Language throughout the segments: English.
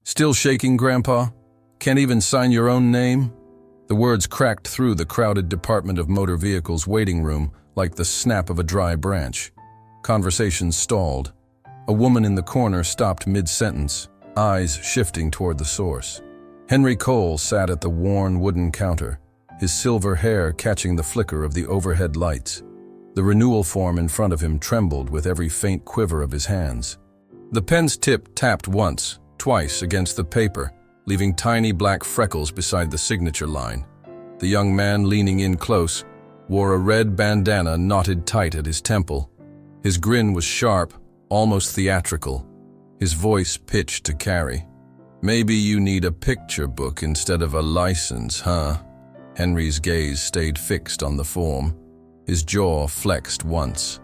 Still shaking, Grandpa? Can't even sign your own name? The words cracked through the crowded Department of Motor Vehicles waiting room like the snap of a dry branch. Conversation stalled. A woman in the corner stopped mid-sentence, eyes shifting toward the source. Henry Cole sat at the worn wooden counter, his silver hair catching the flicker of the overhead lights. The renewal form in front of him trembled with every faint quiver of his hands. The pen's tip tapped once, twice against the paper, leaving tiny black freckles beside the signature line. The young man, leaning in close, wore a red bandana knotted tight at his temple. His grin was sharp, almost theatrical, his voice pitched to carry. "Maybe you need a picture book instead of a license, huh?" Henry's gaze stayed fixed on the form. His jaw flexed once.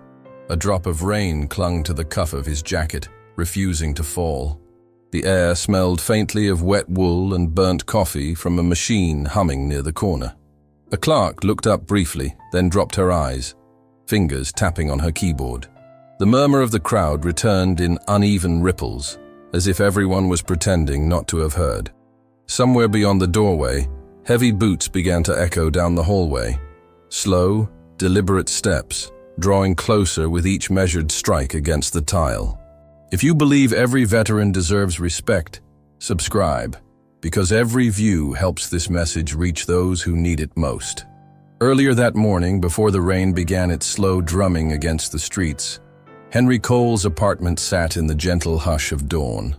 A drop of rain clung to the cuff of his jacket, refusing to fall. The air smelled faintly of wet wool and burnt coffee from a machine humming near the corner. A clerk looked up briefly, then dropped her eyes, fingers tapping on her keyboard. The murmur of the crowd returned in uneven ripples, as if everyone was pretending not to have heard. Somewhere beyond the doorway, heavy boots began to echo down the hallway. Slow, deliberate steps, drawing closer with each measured strike against the tile. If you believe every veteran deserves respect, subscribe, because every view helps this message reach those who need it most. Earlier that morning, before the rain began its slow drumming against the streets, Henry Cole's apartment sat in the gentle hush of dawn.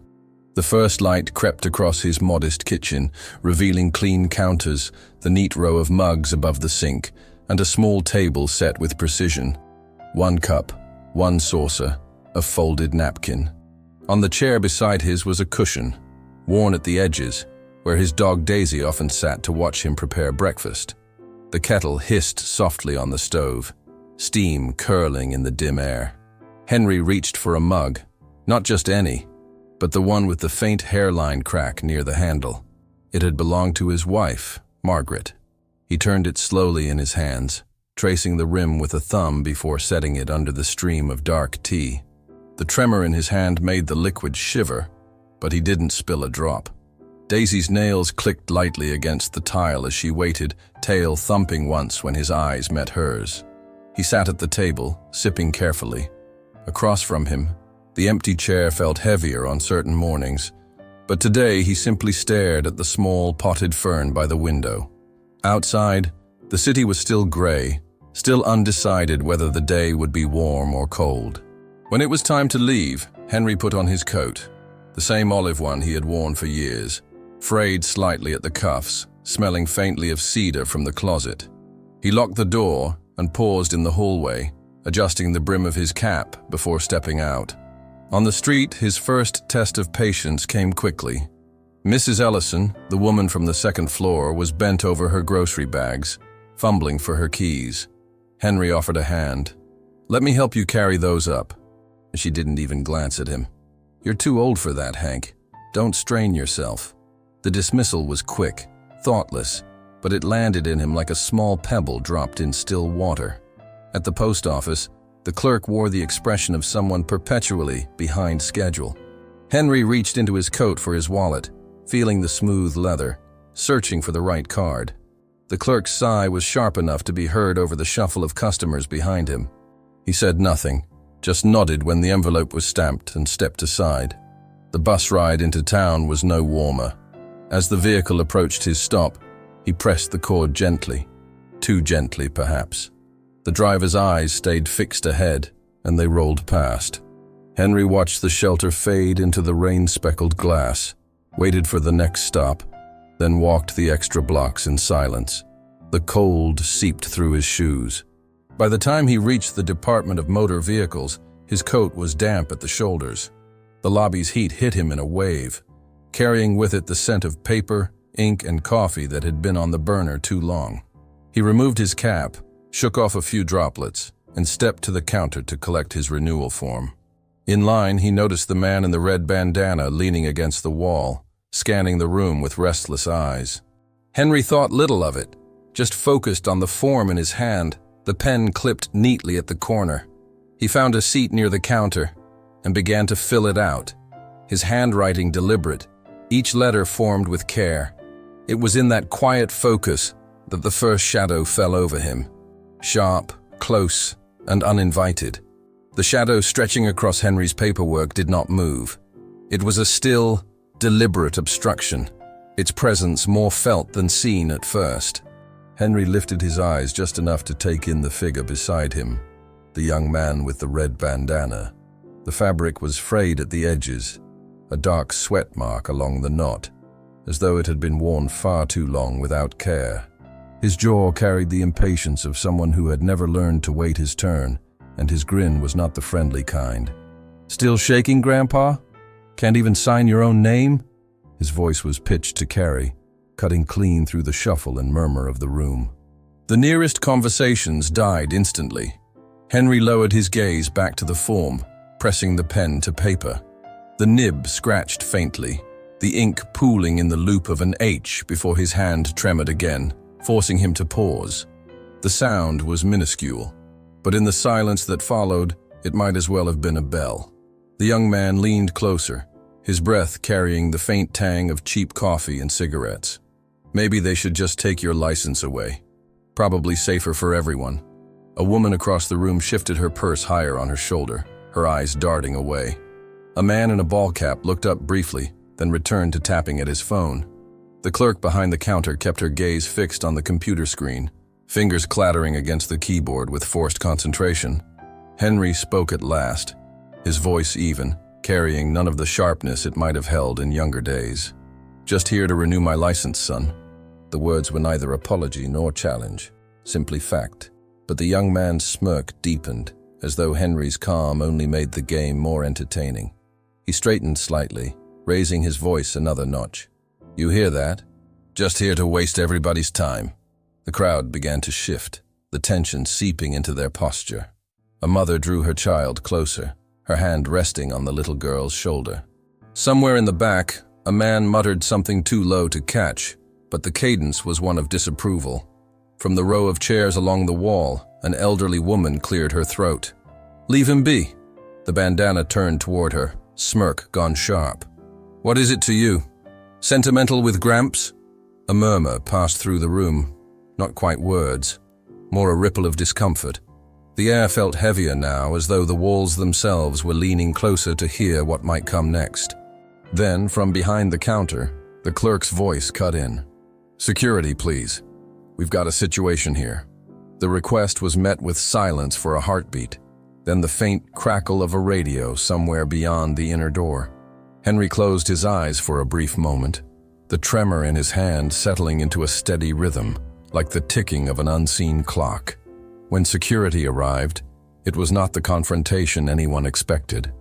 The first light crept across his modest kitchen, revealing clean counters, the neat row of mugs above the sink, and a small table set with precision. One cup, one saucer, a folded napkin. On the chair beside his was a cushion, worn at the edges, where his dog Daisy often sat to watch him prepare breakfast. The kettle hissed softly on the stove, steam curling in the dim air. Henry reached for a mug, not just any, but the one with the faint hairline crack near the handle. It had belonged to his wife, Margaret. He turned it slowly in his hands, tracing the rim with a thumb before setting it under the stream of dark tea. The tremor in his hand made the liquid shiver, but he didn't spill a drop. Daisy's nails clicked lightly against the tile as she waited, tail thumping once when his eyes met hers. He sat at the table, sipping carefully. Across from him, the empty chair felt heavier on certain mornings, but today he simply stared at the small potted fern by the window. Outside, the city was still gray, still undecided whether the day would be warm or cold. When it was time to leave, Henry put on his coat, the same olive one he had worn for years, frayed slightly at the cuffs, smelling faintly of cedar from the closet. He locked the door and paused in the hallway, adjusting the brim of his cap before stepping out. On the street, his first test of patience came quickly. Mrs. Ellison, the woman from the second floor, was bent over her grocery bags, fumbling for her keys. Henry offered a hand. "Let me help you carry those up." She didn't even glance at him. "You're too old for that, Hank. Don't strain yourself." The dismissal was quick, thoughtless, but it landed in him like a small pebble dropped in still water. At the post office, the clerk wore the expression of someone perpetually behind schedule. Henry reached into his coat for his wallet, feeling the smooth leather, searching for the right card. The clerk's sigh was sharp enough to be heard over the shuffle of customers behind him. He said nothing, just nodded when the envelope was stamped and stepped aside. The bus ride into town was no warmer. As the vehicle approached his stop, he pressed the cord gently. Too gently, perhaps. The driver's eyes stayed fixed ahead, and they rolled past. Henry watched the shelter fade into the rain-speckled glass, waited for the next stop, then walked the extra blocks in silence. The cold seeped through his shoes. By the time he reached the Department of Motor Vehicles, his coat was damp at the shoulders. The lobby's heat hit him in a wave, carrying with it the scent of paper, ink, and coffee that had been on the burner too long. He removed his cap, shook off a few droplets, and stepped to the counter to collect his renewal form. In line, he noticed the man in the red bandana leaning against the wall, scanning the room with restless eyes. Henry thought little of it, just focused on the form in his hand, the pen clipped neatly at the corner. He found a seat near the counter and began to fill it out, his handwriting deliberate, each letter formed with care. It was in that quiet focus that the first shadow fell over him. Sharp, close, and uninvited. The shadow stretching across Henry's paperwork did not move. It was a still, deliberate obstruction, its presence more felt than seen at first. Henry lifted his eyes just enough to take in the figure beside him, the young man with the red bandana. The fabric was frayed at the edges, a dark sweat mark along the knot, as though it had been worn far too long without care. His jaw carried the impatience of someone who had never learned to wait his turn, and his grin was not the friendly kind. "Still shaking, Grandpa? Can't even sign your own name?" His voice was pitched to Carrie, cutting clean through the shuffle and murmur of the room. The nearest conversations died instantly. Henry lowered his gaze back to the form, pressing the pen to paper. The nib scratched faintly, the ink pooling in the loop of an H before his hand tremored again, forcing him to pause. The sound was minuscule, but in the silence that followed, it might as well have been a bell. The young man leaned closer, his breath carrying the faint tang of cheap coffee and cigarettes. "Maybe they should just take your license away. Probably safer for everyone." A woman across the room shifted her purse higher on her shoulder, her eyes darting away. A man in a ball cap looked up briefly, then returned to tapping at his phone. The clerk behind the counter kept her gaze fixed on the computer screen, fingers clattering against the keyboard with forced concentration. Henry spoke at last, his voice even, carrying none of the sharpness it might have held in younger days. "Just here to renew my license, son." The words were neither apology nor challenge, simply fact. But the young man's smirk deepened, as though Henry's calm only made the game more entertaining. He straightened slightly, raising his voice another notch. "You hear that? Just here to waste everybody's time." The crowd began to shift, the tension seeping into their posture. A mother drew her child closer, her hand resting on the little girl's shoulder. Somewhere in the back, a man muttered something too low to catch, but the cadence was one of disapproval. From the row of chairs along the wall, an elderly woman cleared her throat. "Leave him be." The bandana turned toward her, smirk gone sharp. "What is it to you? Sentimental with Gramps?" A murmur passed through the room, not quite words, more a ripple of discomfort. The air felt heavier now, as though the walls themselves were leaning closer to hear what might come next. Then, from behind the counter, the clerk's voice cut in. "Security, please. We've got a situation here." The request was met with silence for a heartbeat, then the faint crackle of a radio somewhere beyond the inner door. Henry closed his eyes for a brief moment, the tremor in his hand settling into a steady rhythm, like the ticking of an unseen clock. When security arrived, it was not the confrontation anyone expected.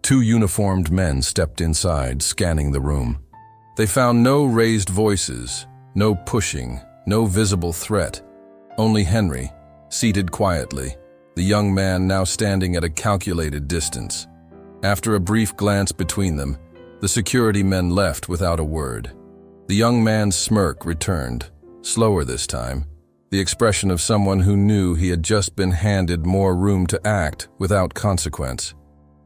Two uniformed men stepped inside, scanning the room. They found no raised voices, no pushing, no visible threat. Only Henry, seated quietly, the young man now standing at a calculated distance. After a brief glance between them, the security men left without a word. The young man's smirk returned, slower this time, the expression of someone who knew he had just been handed more room to act without consequence.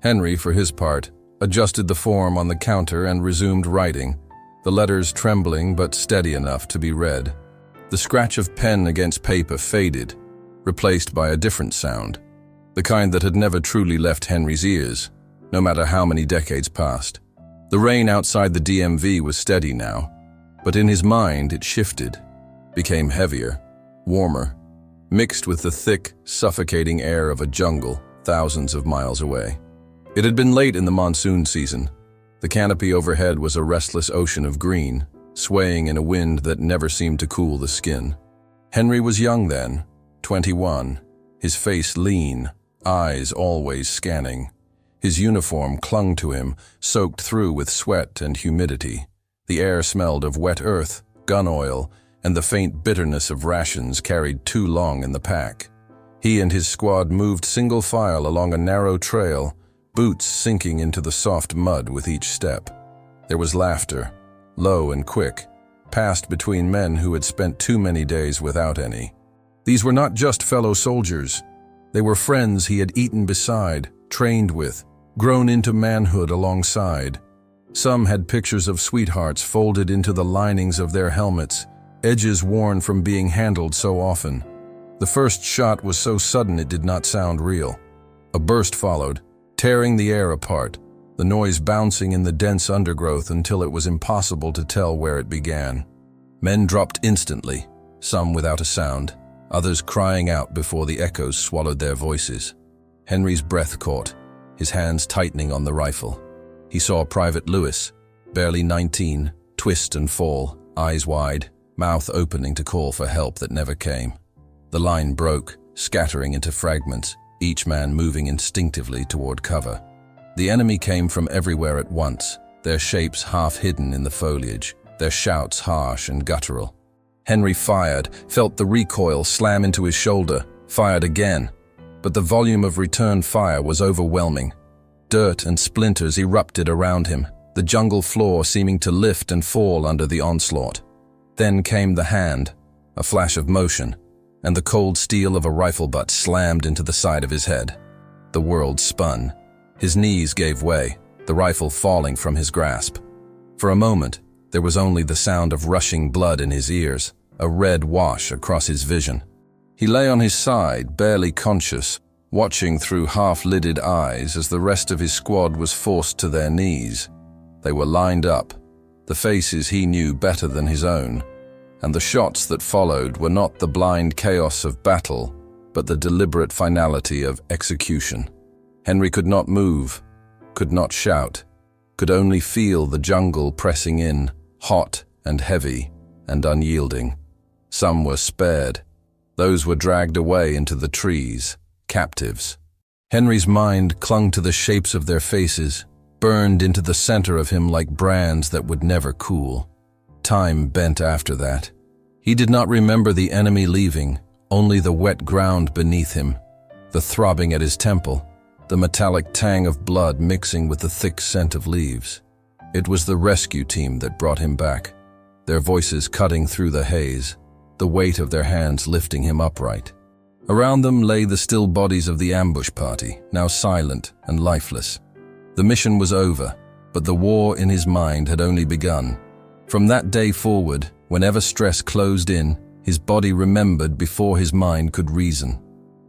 Henry, for his part, adjusted the form on the counter and resumed writing, the letters trembling but steady enough to be read. The scratch of pen against paper faded, replaced by a different sound, the kind that had never truly left Henry's ears, no matter how many decades passed. The rain outside the DMV was steady now, but in his mind it shifted, became heavier, warmer, mixed with the thick, suffocating air of a jungle thousands of miles away. It had been late in the monsoon season. The canopy overhead was a restless ocean of green, swaying in a wind that never seemed to cool the skin. Henry was young then, 21, his face lean, eyes always scanning. His uniform clung to him, soaked through with sweat and humidity. The air smelled of wet earth, gun oil, and the faint bitterness of rations carried too long in the pack. He and his squad moved single file along a narrow trail, boots sinking into the soft mud with each step. There was laughter, low and quick, passed between men who had spent too many days without any. These were not just fellow soldiers. They were friends he had eaten beside, trained with, grown into manhood alongside. Some had pictures of sweethearts folded into the linings of their helmets, edges worn from being handled so often. The first shot was so sudden it did not sound real. A burst followed, tearing the air apart, the noise bouncing in the dense undergrowth until it was impossible to tell where it began. Men dropped instantly, some without a sound, others crying out before the echoes swallowed their voices. Henry's breath caught, his hands tightening on the rifle. He saw Private Lewis, barely 19, twist and fall, eyes wide, mouth opening to call for help that never came. The line broke, scattering into fragments, each man moving instinctively toward cover. The enemy came from everywhere at once, their shapes half hidden in the foliage, their shouts harsh and guttural. Henry fired, felt the recoil slam into his shoulder, fired again. But the volume of return fire was overwhelming. Dirt and splinters erupted around him, the jungle floor seeming to lift and fall under the onslaught. Then came the hand, a flash of motion, and the cold steel of a rifle butt slammed into the side of his head. The world spun. His knees gave way, the rifle falling from his grasp. For a moment, there was only the sound of rushing blood in his ears, a red wash across his vision. He lay on his side, barely conscious, watching through half-lidded eyes as the rest of his squad was forced to their knees. They were lined up, the faces he knew better than his own, and the shots that followed were not the blind chaos of battle, but the deliberate finality of execution. Henry could not move, could not shout, could only feel the jungle pressing in, hot and heavy and unyielding. Some were spared. Those were dragged away into the trees, captives. Henry's mind clung to the shapes of their faces, burned into the center of him like brands that would never cool. Time bent after that. He did not remember the enemy leaving, only the wet ground beneath him, the throbbing at his temple, the metallic tang of blood mixing with the thick scent of leaves. It was the rescue team that brought him back, their voices cutting through the haze, the weight of their hands lifting him upright. Around them lay the still bodies of the ambush party, now silent and lifeless. The mission was over, but the war in his mind had only begun. From that day forward, whenever stress closed in, his body remembered before his mind could reason.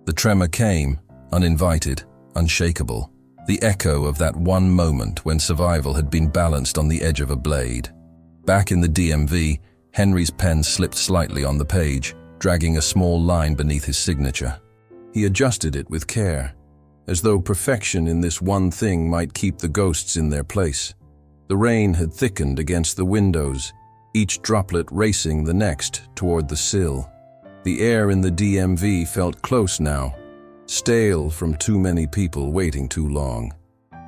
The tremor came, uninvited, unshakable, the echo of that one moment when survival had been balanced on the edge of a blade. Back in the DMV, Henry's pen slipped slightly on the page, dragging a small line beneath his signature. He adjusted it with care, as though perfection in this one thing might keep the ghosts in their place. The rain had thickened against the windows, each droplet racing the next toward the sill. The air in the DMV felt close now, stale from too many people waiting too long.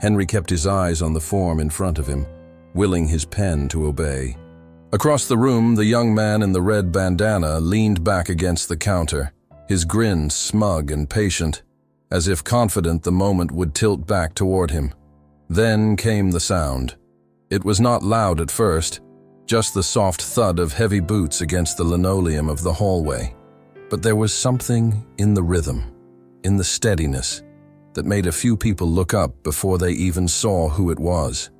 Henry kept his eyes on the form in front of him, willing his pen to obey. Across the room, the young man in the red bandana leaned back against the counter, his grin smug and patient, as if confident the moment would tilt back toward him. Then came the sound. It was not loud at first, just the soft thud of heavy boots against the linoleum of the hallway. But there was something in the rhythm, in the steadiness, that made a few people look up before they even saw who it was.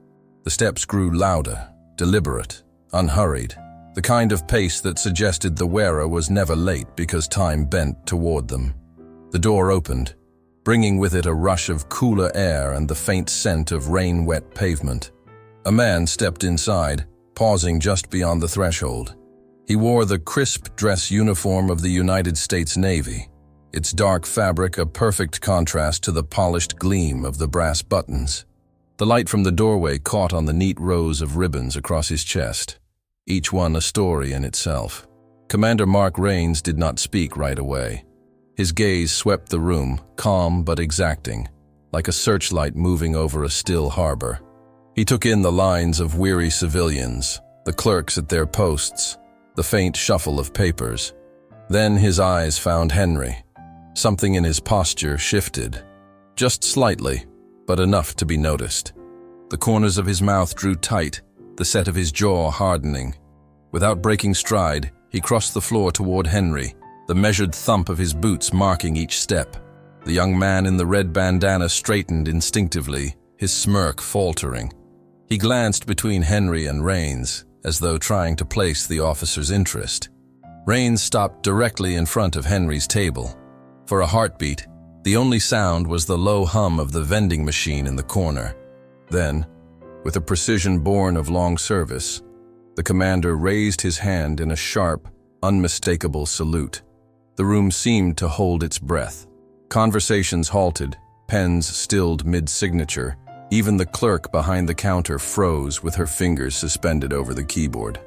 The steps grew louder, deliberate, unhurried, the kind of pace that suggested the wearer was never late because time bent toward them. The door opened, bringing with it a rush of cooler air and the faint scent of rain-wet pavement. A man stepped inside, pausing just beyond the threshold. He wore the crisp dress uniform of the United States Navy, its dark fabric a perfect contrast to the polished gleam of the brass buttons. The light from the doorway caught on the neat rows of ribbons across his chest, each one a story in itself. Commander Mark Rains did not speak right away. His gaze swept the room, calm but exacting, like a searchlight moving over a still harbor. He took in the lines of weary civilians, the clerks at their posts, the faint shuffle of papers. Then his eyes found Henry. Something in his posture shifted, just slightly, but enough to be noticed. The corners of his mouth drew tight, the set of his jaw hardening. Without breaking stride, he crossed the floor toward Henry, the measured thump of his boots marking each step. The young man in the red bandana straightened instinctively, his smirk faltering. He glanced between Henry and Rains, as though trying to place the officer's interest. Rains stopped directly in front of Henry's table. For a heartbeat, the only sound was the low hum of the vending machine in the corner. Then, with a precision born of long service, the commander raised his hand in a sharp, unmistakable salute. The room seemed to hold its breath. Conversations halted, pens stilled mid-signature. Even the clerk behind the counter froze with her fingers suspended over the keyboard.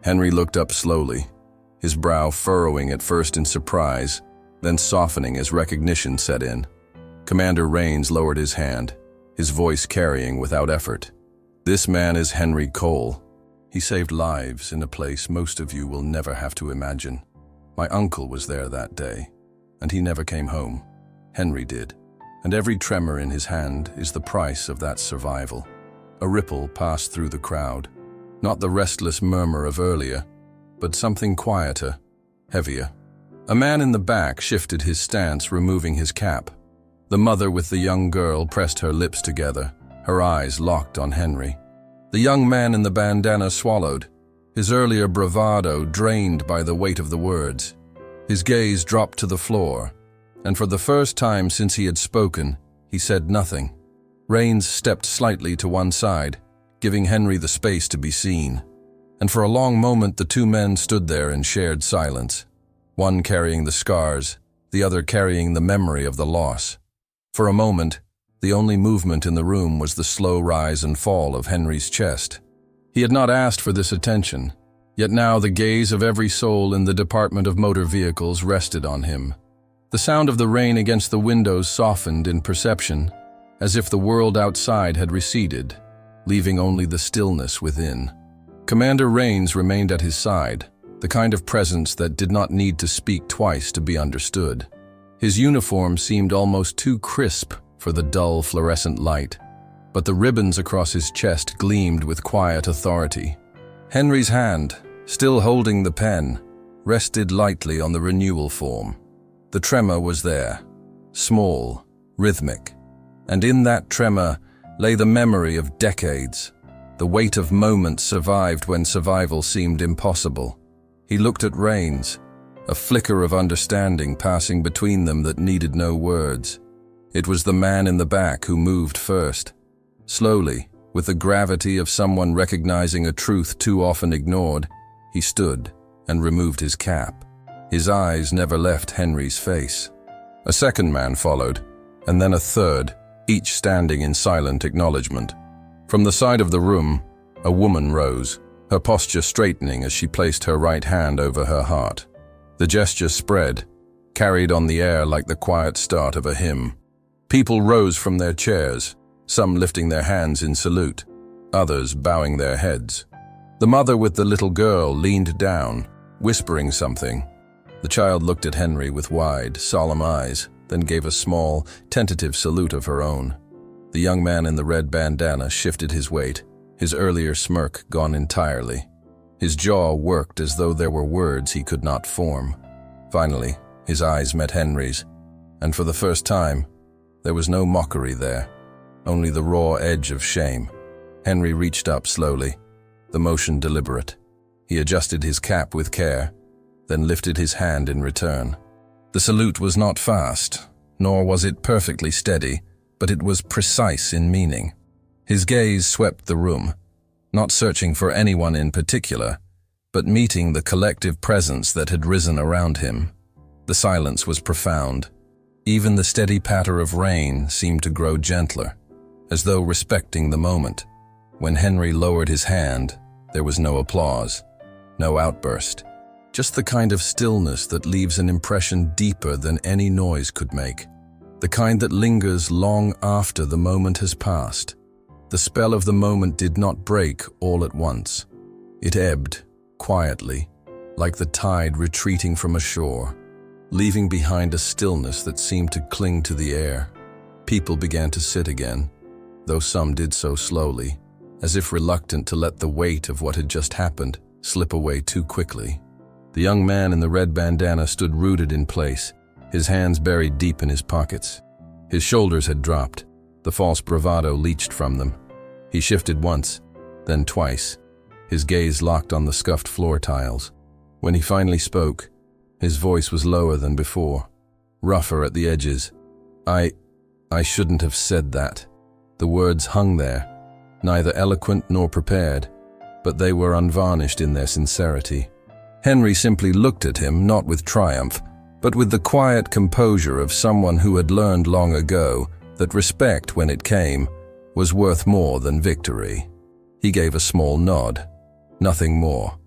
Henry looked up slowly, his brow furrowing at first in surprise, then softening as recognition set in. Commander Rains lowered his hand, his voice carrying without effort. "This man is Henry Cole. He saved lives in a place most of you will never have to imagine. My uncle was there that day, and he never came home. Henry did. And every tremor in his hand is the price of that survival." A ripple passed through the crowd. Not the restless murmur of earlier, but something quieter, heavier. A man in the back shifted his stance, removing his cap. The mother with the young girl pressed her lips together, her eyes locked on Henry. The young man in the bandana swallowed, his earlier bravado drained by the weight of the words. His gaze dropped to the floor, and for the first time since he had spoken, he said nothing. Rains stepped slightly to one side, giving Henry the space to be seen. And for a long moment the two men stood there in shared silence, one carrying the scars, the other carrying the memory of the loss. For a moment, the only movement in the room was the slow rise and fall of Henry's chest. He had not asked for this attention, yet now the gaze of every soul in the Department of Motor Vehicles rested on him. The sound of the rain against the windows softened in perception, as if the world outside had receded, leaving only the stillness within. Commander Rains remained at his side, the kind of presence that did not need to speak twice to be understood. His uniform seemed almost too crisp for the dull fluorescent light, but the ribbons across his chest gleamed with quiet authority. Henry's hand, still holding the pen, rested lightly on the renewal form. The tremor was there, small, rhythmic, and in that tremor lay the memory of decades, the weight of moments survived when survival seemed impossible. He looked at Rains, a flicker of understanding passing between them that needed no words. It was the man in the back who moved first. Slowly, with the gravity of someone recognizing a truth too often ignored, he stood and removed his cap. His eyes never left Henry's face. A second man followed, and then a third, each standing in silent acknowledgement. From the side of the room, a woman rose, her posture straightening as she placed her right hand over her heart. The gesture spread, carried on the air like the quiet start of a hymn. People rose from their chairs, some lifting their hands in salute, others bowing their heads. The mother with the little girl leaned down, whispering something. The child looked at Henry with wide, solemn eyes, then gave a small, tentative salute of her own. The young man in the red bandana shifted his weight, his earlier smirk gone entirely. His jaw worked as though there were words he could not form. Finally, his eyes met Henry's, and for the first time, there was no mockery there, only the raw edge of shame. Henry reached up slowly, the motion deliberate. He adjusted his cap with care, then lifted his hand in return. The salute was not fast, nor was it perfectly steady, but it was precise in meaning. His gaze swept the room, not searching for anyone in particular, but meeting the collective presence that had risen around him. The silence was profound. Even the steady patter of rain seemed to grow gentler, as though respecting the moment. When Henry lowered his hand, there was no applause, no outburst. Just the kind of stillness that leaves an impression deeper than any noise could make. The kind that lingers long after the moment has passed. The spell of the moment did not break all at once. It ebbed, quietly, like the tide retreating from a shore, leaving behind a stillness that seemed to cling to the air. People began to sit again, though some did so slowly, as if reluctant to let the weight of what had just happened slip away too quickly. The young man in the red bandana stood rooted in place, his hands buried deep in his pockets. His shoulders had dropped, the false bravado leached from them. He shifted once, then twice, his gaze locked on the scuffed floor tiles. When he finally spoke, his voice was lower than before, rougher at the edges. I shouldn't have said that. The words hung there, neither eloquent nor prepared, but they were unvarnished in their sincerity. Henry simply looked at him, not with triumph, but with the quiet composure of someone who had learned long ago that respect, when it came, was worth more than victory. He gave a small nod, nothing more.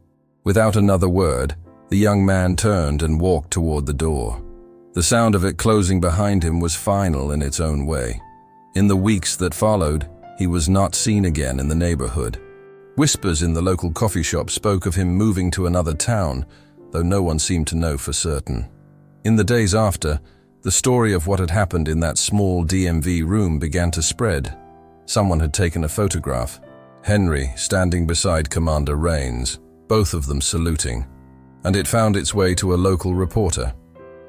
Without another word, the young man turned and walked toward the door. The sound of it closing behind him was final in its own way. In the weeks that followed, he was not seen again in the neighborhood. Whispers in the local coffee shop spoke of him moving to another town, though no one seemed to know for certain. In the days after, the story of what had happened in that small DMV room began to spread. Someone had taken a photograph. Henry standing beside Commander Rains, both of them saluting, and it found its way to a local reporter.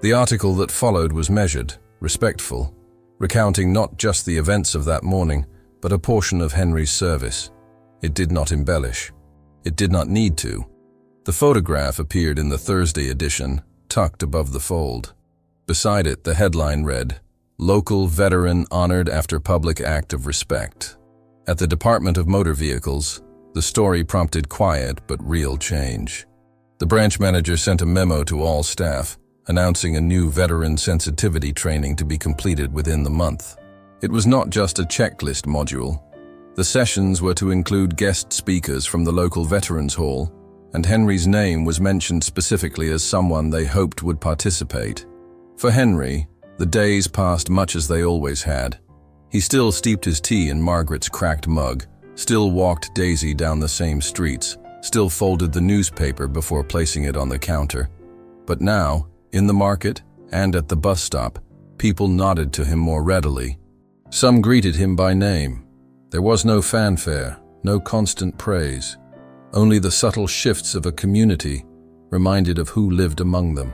The article that followed was measured, respectful, recounting not just the events of that morning, but a portion of Henry's service. It did not embellish. It did not need to. The photograph appeared in the Thursday edition, tucked above the fold. Beside it, the headline read, "Local Veteran Honored After Public Act of Respect." At the Department of Motor Vehicles, the story prompted quiet but real change. The branch manager sent a memo to all staff, announcing a new veteran sensitivity training to be completed within the month. It was not just a checklist module. The sessions were to include guest speakers from the local Veterans Hall, and Henry's name was mentioned specifically as someone they hoped would participate. For Henry, the days passed much as they always had. He still steeped his tea in Margaret's cracked mug, still walked Daisy down the same streets, still folded the newspaper before placing it on the counter. But now, in the market and at the bus stop, people nodded to him more readily. Some greeted him by name. There was no fanfare, no constant praise, only the subtle shifts of a community reminded of who lived among them.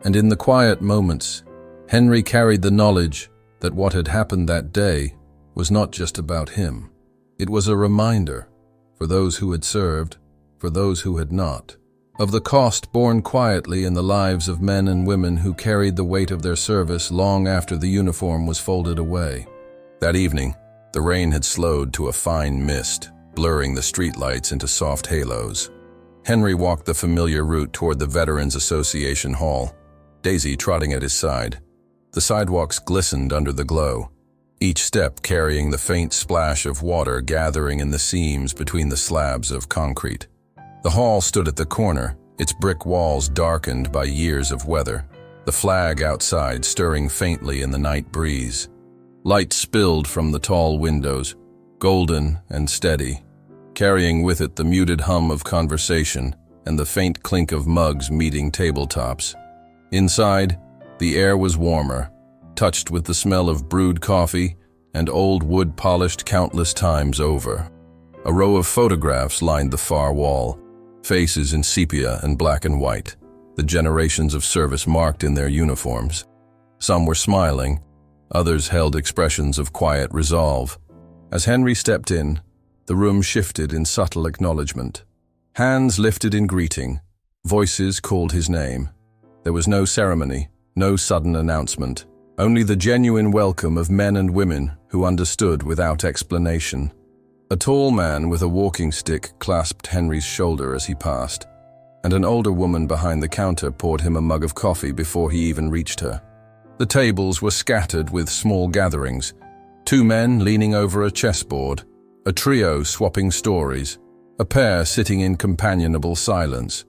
And in the quiet moments, Henry carried the knowledge that what had happened that day was not just about him. It was a reminder, for those who had served, for those who had not, of the cost borne quietly in the lives of men and women who carried the weight of their service long after the uniform was folded away. That evening, the rain had slowed to a fine mist, blurring the streetlights into soft halos. Henry walked the familiar route toward the Veterans Association Hall, Daisy trotting at his side. The sidewalks glistened under the glow, each step carrying the faint splash of water gathering in the seams between the slabs of concrete. The hall stood at the corner, its brick walls darkened by years of weather, the flag outside stirring faintly in the night breeze. Light spilled from the tall windows, golden and steady, carrying with it the muted hum of conversation and the faint clink of mugs meeting tabletops. Inside, the air was warmer, touched with the smell of brewed coffee and old wood polished countless times over. A row of photographs lined the far wall, faces in sepia and black and white, the generations of service marked in their uniforms. Some were smiling, others held expressions of quiet resolve. As Henry stepped in, the room shifted in subtle acknowledgement. Hands lifted in greeting, voices called his name. There was no ceremony, no sudden announcement, only the genuine welcome of men and women who understood without explanation. A tall man with a walking stick clasped Henry's shoulder as he passed, and an older woman behind the counter poured him a mug of coffee before he even reached her. The tables were scattered with small gatherings, two men leaning over a chessboard, a trio swapping stories, a pair sitting in companionable silence.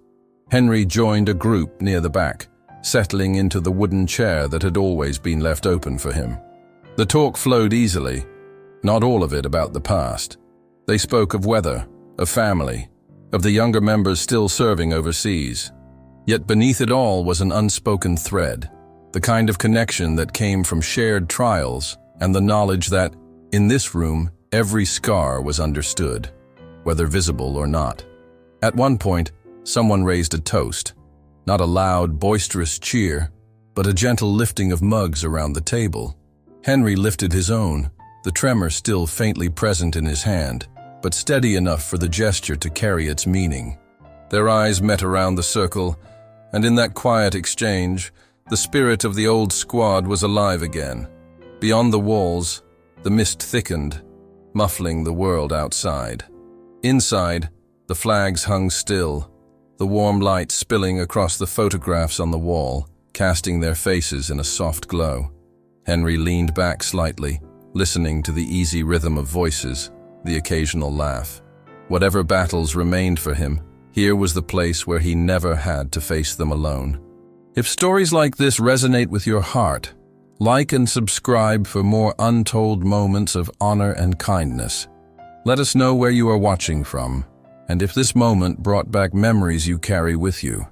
Henry joined a group near the back, settling into the wooden chair that had always been left open for him. The talk flowed easily, not all of it about the past. They spoke of weather, of family, of the younger members still serving overseas. Yet beneath it all was an unspoken thread, the kind of connection that came from shared trials and the knowledge that, in this room, every scar was understood, whether visible or not. At one point, someone raised a toast, not a loud, boisterous cheer, but a gentle lifting of mugs around the table. Henry lifted his own, the tremor still faintly present in his hand, but steady enough for the gesture to carry its meaning. Their eyes met around the circle, and in that quiet exchange, the spirit of the old squad was alive again. Beyond the walls, the mist thickened, muffling the world outside. Inside, the flags hung still, the warm light spilling across the photographs on the wall, casting their faces in a soft glow. Henry leaned back slightly, listening to the easy rhythm of voices, the occasional laugh. Whatever battles remained for him, here was the place where he never had to face them alone. If stories like this resonate with your heart, like and subscribe for more untold moments of honor and kindness. Let us know where you are watching from, and if this moment brought back memories you carry with you.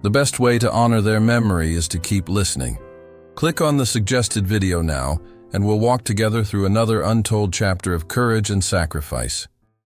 The best way to honor their memory is to keep listening. Click on the suggested video now, and we'll walk together through another untold chapter of courage and sacrifice.